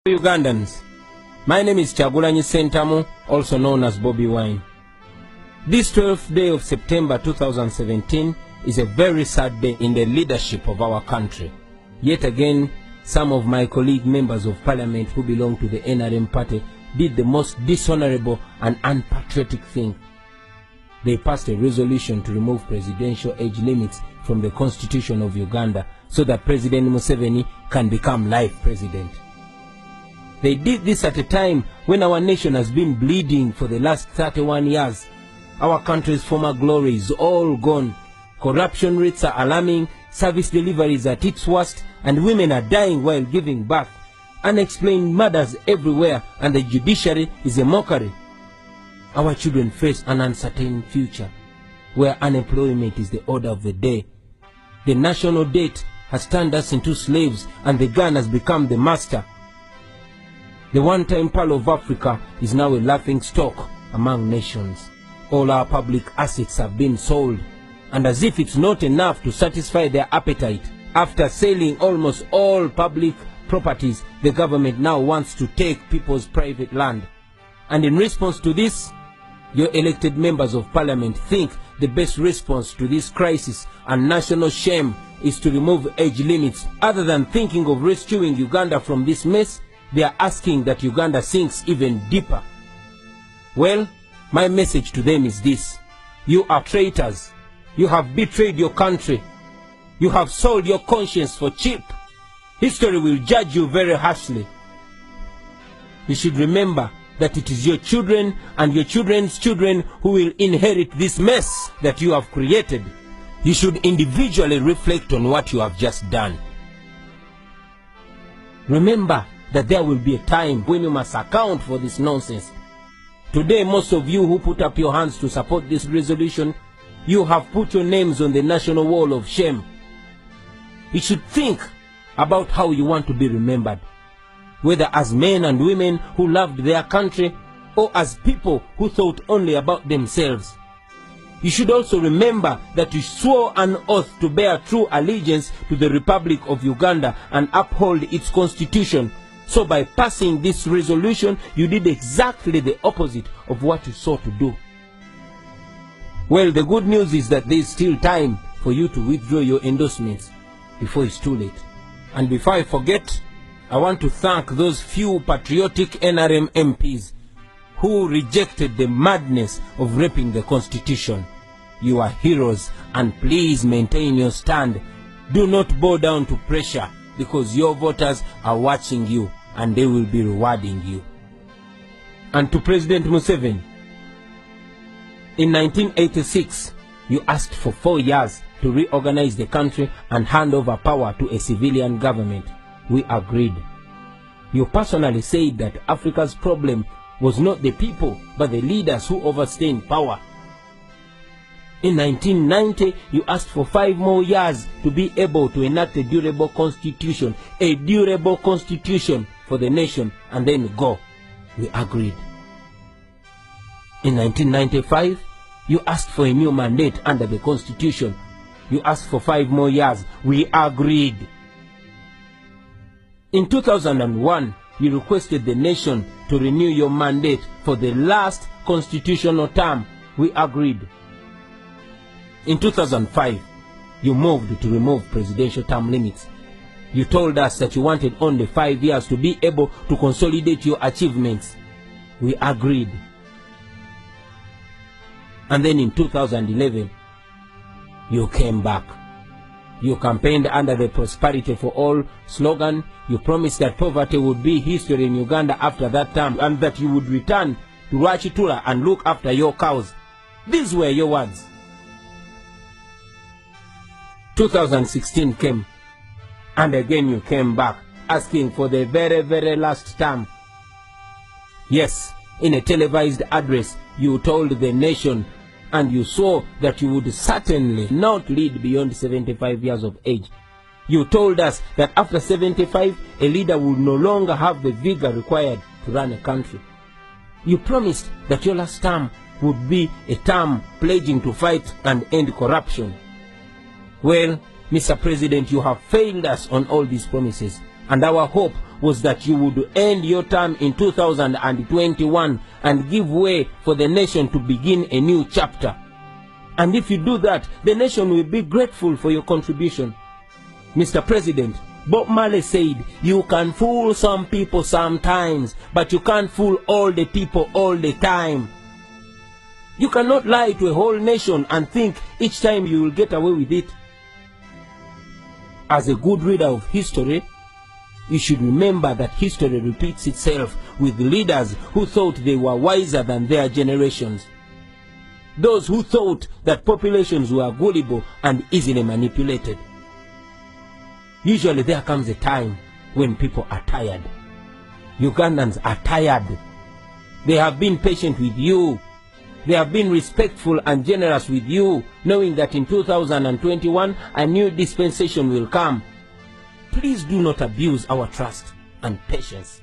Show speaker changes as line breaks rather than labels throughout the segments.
Ugandans, my name is Alangide Museveni, also known as Bobi Wine. This 12th day of September 2017 is a very sad day in the leadership of our country. Yet again, some of my colleague members of parliament who belong to the NRM party did the most dishonorable and unpatriotic thing. They passed a resolution to remove presidential age limits from the constitution of Uganda so that President Museveni can become life president. They did this at a time when our nation has been bleeding for the last 31 years. Our country's former glory is all gone. Corruption rates are alarming, service delivery is at its worst, and women are dying while giving birth. Unexplained murders everywhere, and the judiciary is a mockery. Our children face an uncertain future, where unemployment is the order of the day. The national debt has turned us into slaves, and the gun has become the master. The one-time Pearl of Africa is now a laughing stock among nations. All our public assets have been sold, and as if it's not enough to satisfy their appetite, after selling almost all public properties, the government now wants to take people's private land. And in response to this, your elected members of parliament think the best response to this crisis and national shame is to remove age limits. Other than thinking of rescuing Uganda from this mess, they are asking that Uganda sinks even deeper. Well, my message to them is this: you are traitors. You have betrayed your country. You have sold your conscience for cheap. History will judge you very harshly. You should remember that it is your children and your children's children who will inherit this mess that you have created. You should individually reflect on what you have just done. Remember that there will be a time when you must account for this nonsense. Today, most of you who put up your hands to support this resolution, you have put your names on the national wall of shame. You should think about how you want to be remembered, whether as men and women who loved their country or as people who thought only about themselves. You should also remember that you swore an oath to bear true allegiance to the Republic of Uganda and uphold its constitution. So by passing this resolution, you did exactly the opposite of what you sought to do. Well, the good news is that there is still time for you to withdraw your endorsements before it's too late. And before I forget, I want to thank those few patriotic NRM MPs who rejected the madness of raping the constitution. You are heroes, and please maintain your stand. Do not bow down to pressure, because your voters are watching you and they will be rewarding you. And to President Museveni, in 1986, you asked for 4 years to reorganize the country and hand over power to a civilian government. We agreed. You personally said that Africa's problem was not the people, but the leaders who overstay in power. In 1990, you asked for 5 more years to be able to enact a durable constitution for the nation, and then go. We agreed. In 1995, you asked for a new mandate under the constitution. You asked for 5 more years. We agreed. In 2001, you requested the nation to renew your mandate for the last constitutional term. We agreed. In 2005, you moved to remove presidential term limits. You told us that you wanted only 5 years to be able to consolidate your achievements. We agreed. And then in 2011, you came back. You campaigned under the Prosperity for All slogan. You promised that poverty would be history in Uganda after that term, and that you would return to Rwachitula and look after your cows. These were your words. 2016 came, and again you came back, asking for the very, very last term. Yes, in a televised address, you told the nation, and you swore that you would certainly not lead beyond 75 years of age. You told us that after 75, a leader would no longer have the vigor required to run a country. You promised that your last term would be a term pledging to fight and end corruption. Well, Mr. President, you have failed us on all these promises, And our hope was that you would end your term in 2021 and give way for the nation to begin a new chapter. And if you do that, the nation will be grateful for your contribution. Mr. President, Bob Marley said, you can fool some people sometimes, but you can't fool all the people all the time. You cannot lie to a whole nation and think each time you will get away with it. As a good reader of history, you should remember that history repeats itself with leaders who thought they were wiser than their generations. Those who thought that populations were gullible and easily manipulated. Usually there comes a time when people are tired. Ugandans are tired. They have been patient with you. They have been respectful and generous with you, knowing that in 2021 a new dispensation will come. Please do not abuse our trust and patience.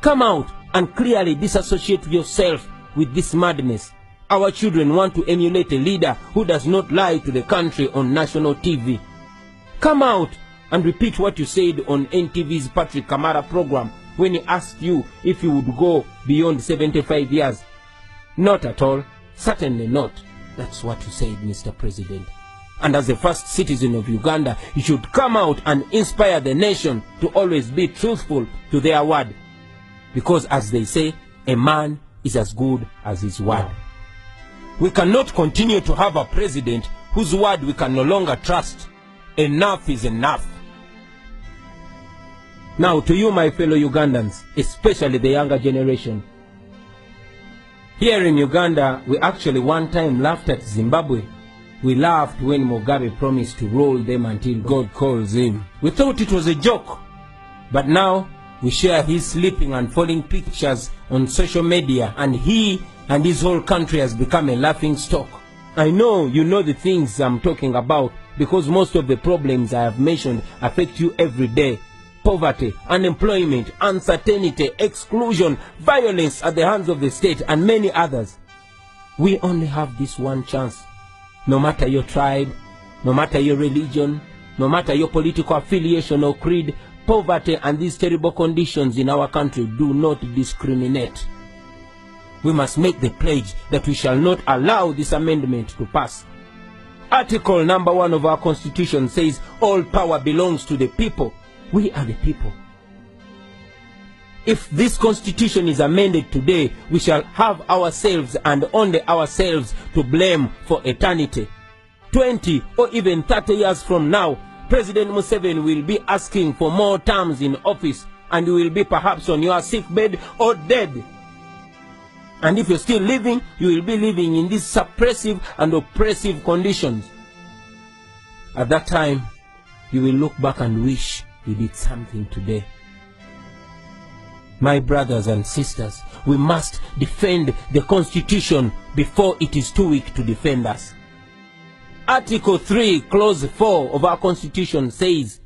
Come out and clearly disassociate yourself with this madness. Our children want to emulate a leader who does not lie to the country on national TV. Come out and repeat what you said on NTV's Patrick Kamara program when he asked you if you would go beyond 75 years. Not at all. Certainly not. That's what you said, Mr. President. And as the first citizen of Uganda, you should come out and inspire the nation to always be truthful to their word. Because as they say, a man is as good as his word. We cannot continue to have a president whose word we can no longer trust. Enough is enough. Now to you, my fellow Ugandans, especially the younger generation. Here in Uganda, we actually one time laughed at Zimbabwe. We laughed when Mugabe promised to roll them until God calls him. We thought it was a joke. But now, we share his sleeping and falling pictures on social media, and he and his whole country has become a laughing stock. I know you know the things I'm talking about, because most of the problems I have mentioned affect you every day. Poverty, unemployment, uncertainty, exclusion, violence at the hands of the state, and many others. We only have this one chance. No matter your tribe, no matter your religion, no matter your political affiliation or creed, poverty and these terrible conditions in our country do not discriminate. We must make the pledge that we shall not allow this amendment to pass. Article number 1 of our Constitution says all power belongs to the people. We are the people. If this Constitution is amended today, we shall have ourselves and only ourselves to blame for eternity. 20 or even 30 years from now, President Museveni will be asking for more terms in office, and you will be perhaps on your sick bed or dead. And if you're still living, you will be living in these suppressive and oppressive conditions. At that time, you will look back and wish you did something today. My brothers and sisters, we must defend the Constitution before it is too weak to defend us. Article 3, Clause 4 of our Constitution says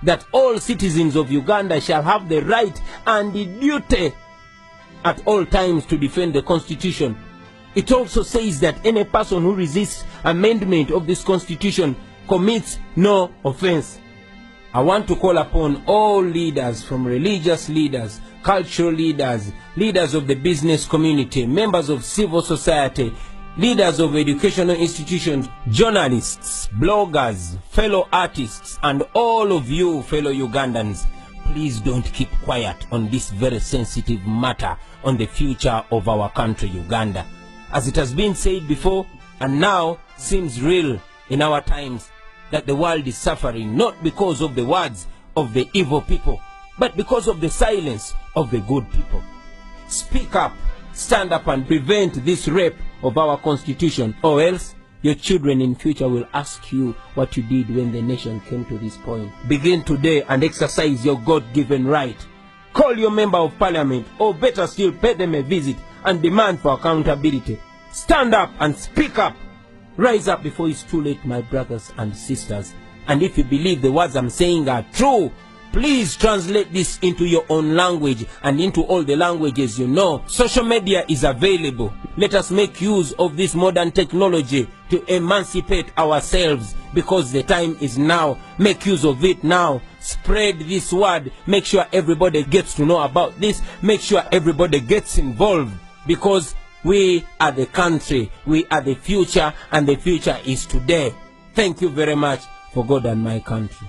that all citizens of Uganda shall have the right and the duty at all times to defend the Constitution. It also says that any person who resists amendment of this Constitution commits no offense. I want to call upon all leaders, from religious leaders, cultural leaders, leaders of the business community, members of civil society, leaders of educational institutions, journalists, bloggers, fellow artists, and all of you fellow Ugandans. Please don't keep quiet on this very sensitive matter on the future of our country, Uganda. As it has been said before, and now seems real in our times, that the world is suffering not because of the words of the evil people, but because of the silence of the good people. Speak up, stand up and prevent this rape of our Constitution, or else your children in future will ask you what you did when the nation came to this point. Begin today and exercise your God-given right. Call your member of parliament, or better still, pay them a visit and demand for accountability. Stand up and speak up. Rise up before it's too late, my brothers and sisters. And if you believe the words I'm saying are true, Please translate this into your own language and into all the languages you know. Social media is available. Let us make use of this modern technology to emancipate ourselves, because the time is now. Make use of it now. Spread this word. Make sure everybody gets to know about this. Make sure everybody gets involved, because we are the country. We are the future, and the future is today. Thank you very much. For God and my country.